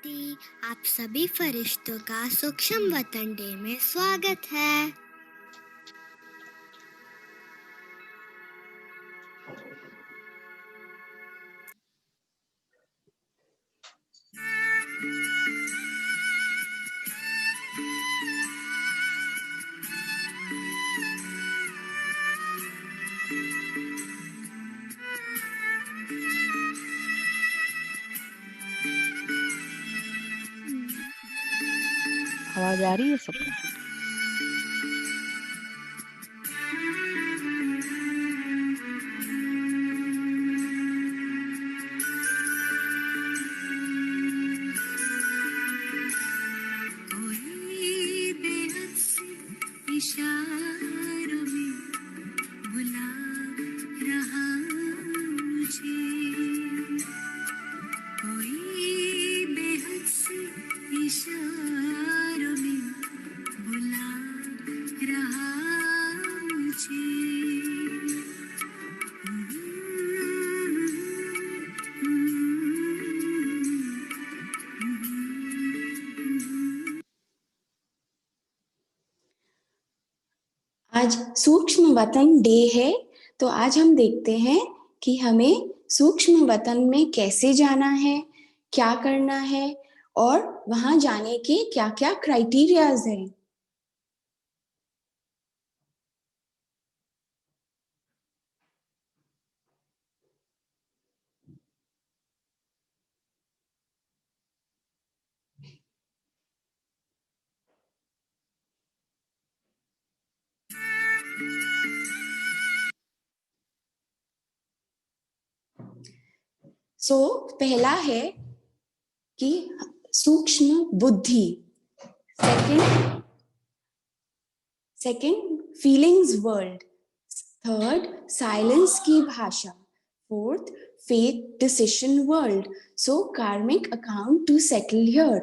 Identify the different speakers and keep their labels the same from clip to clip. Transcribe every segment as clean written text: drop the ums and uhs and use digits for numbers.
Speaker 1: शांति। आप सभी फरिश्तों का सूक्ष्म वतन डे में स्वागत है।
Speaker 2: आवाज आ रही है सबको?
Speaker 3: इशारों में बुला रहा मुझे, कोई बेहद से इशारों में बुला रहा मुझे।
Speaker 4: आज सूक्ष्म वतन डे है, तो आज हम देखते हैं कि हमें सूक्ष्म वतन में कैसे जाना है, क्या करना है और वहां जाने के क्या-क्या क्राइटेरियाज हैं। पहला है कि सूक्ष्म बुद्धि, second feelings world, third silence की भाषा, fourth faith decision world, so karmic account to settle here.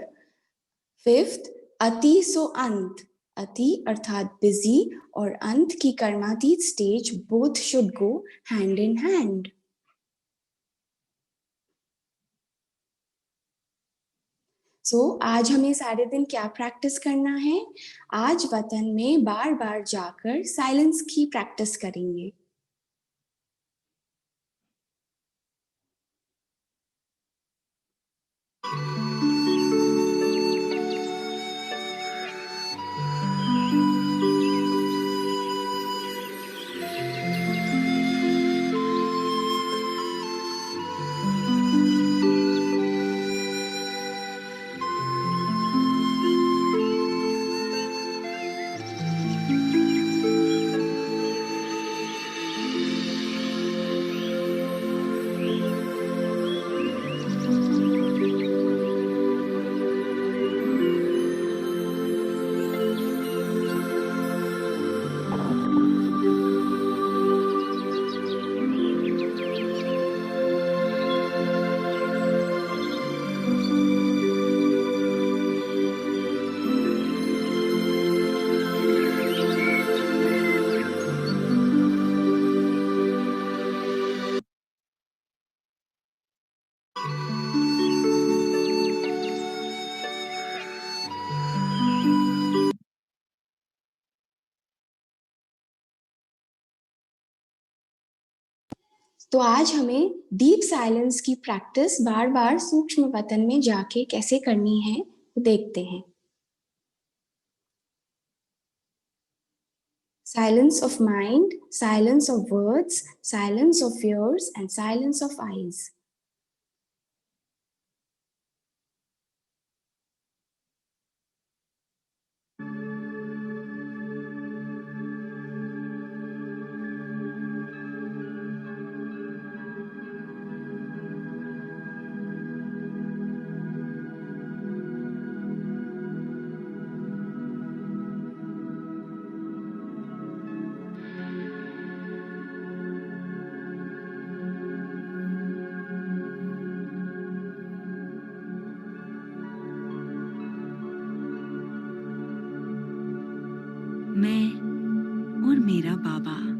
Speaker 4: Fifth अति सो अंत, अति अर्थात बिजी और अंत की कर्मातीत stage, both should go hand in hand. आज हमें सारे दिन क्या प्रैक्टिस करना है? आज वतन में बार बार जाकर साइलेंस की प्रैक्टिस करेंगे। तो आज हमें डीप साइलेंस की प्रैक्टिस बार बार सूक्ष्म वतन में जाके कैसे करनी है वो देखते हैं। Silence of mind, silence of words, silence of ears and silence of eyes.
Speaker 3: मैं और मेरा बाबा।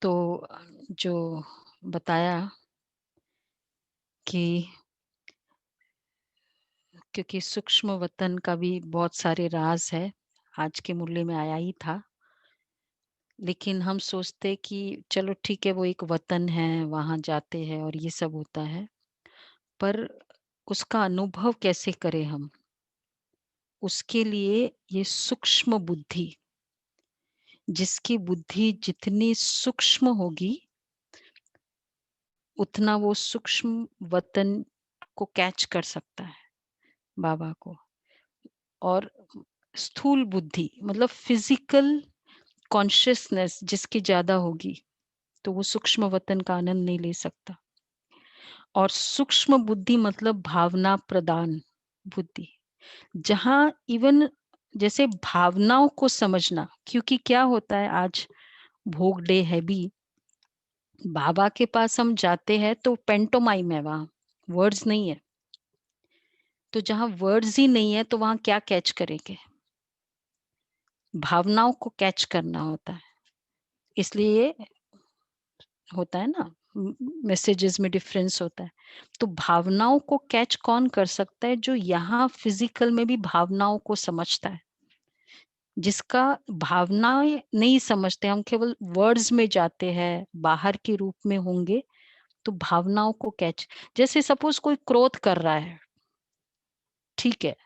Speaker 2: तो जो बताया कि क्योंकि सूक्ष्म वतन का भी बहुत सारे राज है, आज के मुरली में आया ही था। लेकिन हम सोचते कि चलो ठीक है, वो एक वतन है, वहाँ जाते हैं और ये सब होता है। पर उसका अनुभव कैसे करें हम? उसके लिए ये सूक्ष्म बुद्धि, जिसकी बुद्धि जितनी सूक्ष्म होगी, उतना वो सूक्ष्म वतन को कैच कर सकता है, बाबा को। और स्थूल बुद्धि मतलब फिजिकल कॉन्शियसनेस जिसकी ज्यादा होगी, तो वो सूक्ष्म वतन का आनंद नहीं ले सकता। और सूक्ष्म बुद्धि मतलब भावना प्रदान बुद्धि, जहां इवन जैसे भावनाओं को समझना, क्योंकि क्या होता है आज भोग डे है भी, बाबा के पास हम जाते हैं तो पेंटोमाइम है, वहां वर्ड्स नहीं है। तो जहां वर्ड्स ही नहीं है तो वहां क्या कैच करेंगे? भावनाओं को कैच करना होता है। इसलिए होता है ना, मैसेजेस में डिफरेंस होता है। तो भावनाओं को कैच कौन कर सकता है? जो यहाँ फिजिकल में भी भावनाओं को समझता है। जिसका भावनाएं नहीं समझते, हम केवल वर्ड्स में जाते हैं, बाहर के रूप में होंगे, तो भावनाओं को कैच, जैसे सपोज कोई क्रोध कर रहा है, ठीक है,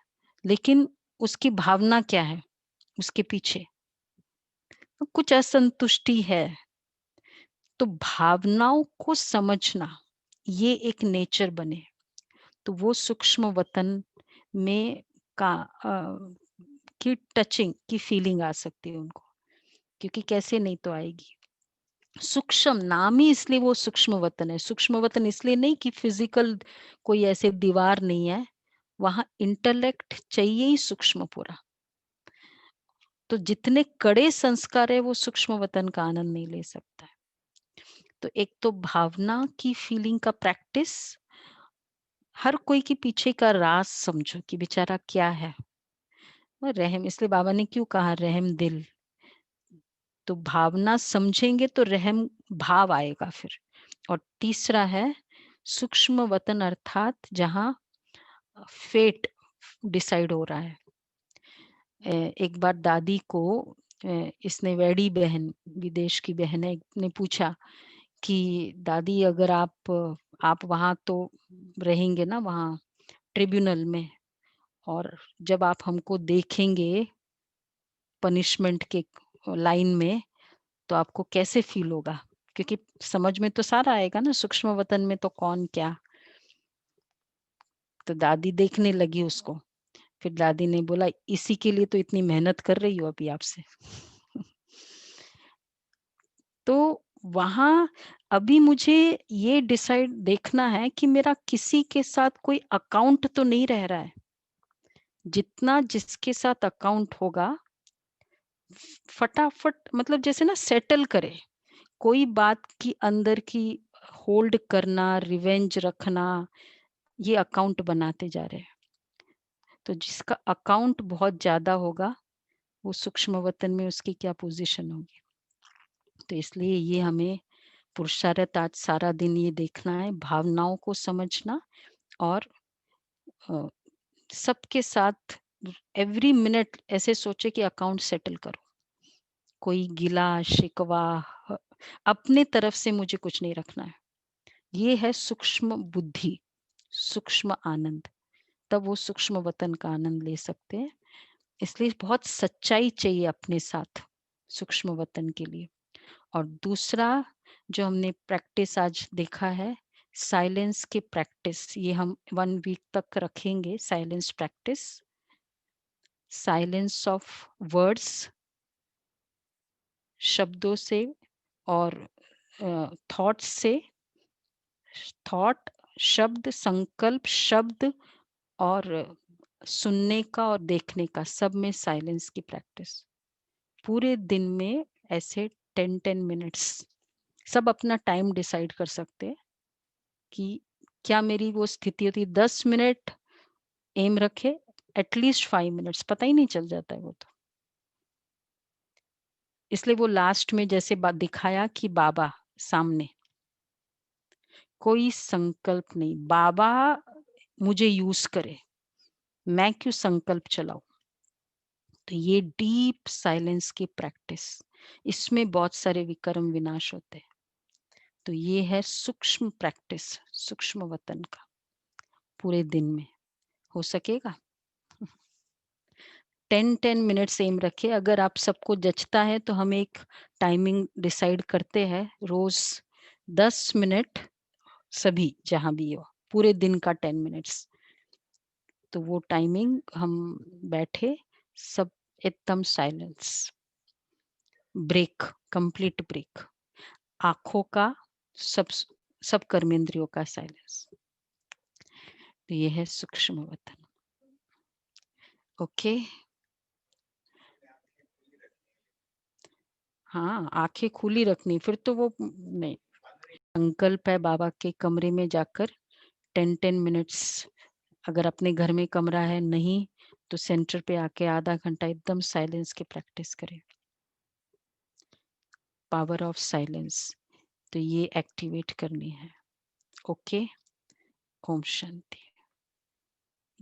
Speaker 2: लेकिन उसकी भावना क्या है? उसके पीछे कुछ असंतुष्टि है। तो भावनाओं को समझना, ये एक नेचर बने, तो वो सूक्ष्म वतन में का की टचिंग की फीलिंग आ सकती है उनको, क्योंकि कैसे नहीं तो आएगी। सूक्ष्म नाम ही इसलिए वो सूक्ष्म वतन है। सूक्ष्म वतन इसलिए नहीं कि फिजिकल कोई ऐसे दीवार नहीं है, वहां इंटेलेक्ट चाहिए ही सूक्ष्म पूरा। तो जितने कड़े संस्कार है वो सूक्ष्म वतन का आनंद नहीं ले सकता है। तो एक तो भावना की फीलिंग का प्रैक्टिस, हर कोई के पीछे का राज समझो कि बेचारा क्या है। और रहम, इसलिए बाबा ने क्यों कहा रहम दिल, तो भावना समझेंगे तो रहम भाव आएगा फिर। और तीसरा है सूक्ष्म वतन, अर्थात जहां फेट डिसाइड हो रहा है। एक बार दादी को इसने वैडी बहन, विदेश की बहन है, ने पूछा कि दादी अगर आप वहां तो रहेंगे ना, वहां ट्रिब्यूनल में, और जब आप हमको देखेंगे पनिशमेंट के लाइन में, तो आपको कैसे फील होगा? क्योंकि समझ में तो सारा आएगा ना, सूक्ष्म वतन में तो कौन क्या। तो दादी देखने लगी उसको, फिर दादी ने बोला इसी के लिए तो इतनी मेहनत कर रही हो अभी आपसे। तो वहां अभी मुझे ये डिसाइड देखना है कि मेरा किसी के साथ कोई अकाउंट तो नहीं रह रहा है। जितना जिसके साथ अकाउंट होगा, फटाफट मतलब जैसे ना सेटल करे, कोई बात की अंदर की होल्ड करना, रिवेंज रखना, ये अकाउंट बनाते जा रहे हैं। तो जिसका अकाउंट बहुत ज्यादा होगा, वो सूक्ष्म वतन में उसकी क्या पोजीशन होगी। तो इसलिए ये हमें पुरुषार्थ आज सारा दिन ये देखना है, भावनाओं को समझना, और सबके साथ एवरी मिनट ऐसे सोचे कि अकाउंट सेटल करो। कोई गिला शिकवा अपने तरफ से मुझे कुछ नहीं रखना है। ये है सूक्ष्म बुद्धि, सूक्ष्म आनंद। तब वो सूक्ष्म वतन का आनंद ले सकते हैं। इसलिए बहुत सच्चाई चाहिए अपने साथ सूक्ष्म वतन के लिए। और दूसरा जो हमने प्रैक्टिस आज देखा है, साइलेंस की प्रैक्टिस, ये हम 1 वीक तक रखेंगे। Silence practice, silence of words, शब्दों से और थॉट्स से, थॉट शब्द, संकल्प शब्द, और सुनने का और देखने का, सब में साइलेंस की प्रैक्टिस पूरे दिन में ऐसे 10-10 मिनट्स। सब अपना टाइम डिसाइड कर सकते हैं कि क्या मेरी वो स्थिति होती। 10 मिनट एम रखे, एटलीस्ट 5 मिनट्स, पता ही नहीं चल जाता है वो तो। इसलिए वो लास्ट में जैसे दिखाया कि बाबा सामने, कोई संकल्प नहीं, बाबा मुझे यूज करे, मैं क्यों संकल्प चलाऊं। तो ये डीप साइलेंस की प्रैक्टिस, इसमें बहुत सारे विकर्म विनाश होते हैं। तो ये है सूक्ष्म प्रैक्टिस, सूक्ष्म वतन का, पूरे दिन में हो सकेगा। 10 मिनट्स एम रखे। अगर आप सबको जचता है तो हम एक टाइमिंग डिसाइड करते हैं, रोज 10 मिनट सभी जहां भी हो, पूरे दिन का 10 मिनट्स। तो वो टाइमिंग हम बैठे सब, एकदम साइलेंस, ब्रेक, कंप्लीट ब्रेक, आंखों का, सब सब कर्मेंद्रियों का साइलेंस। तो ये है सूक्ष्म वतन। ओके, हाँ आंखें खुली रखनी, फिर तो वो नहीं। संकल्प है बाबा के कमरे में जाकर 10 मिनट्स, अगर अपने घर में कमरा है नहीं तो सेंटर पे आके आधा घंटा एकदम साइलेंस की प्रैक्टिस करें, पावर ऑफ साइलेंस। तो ये एक्टिवेट करनी है। ओके, ओम शांति।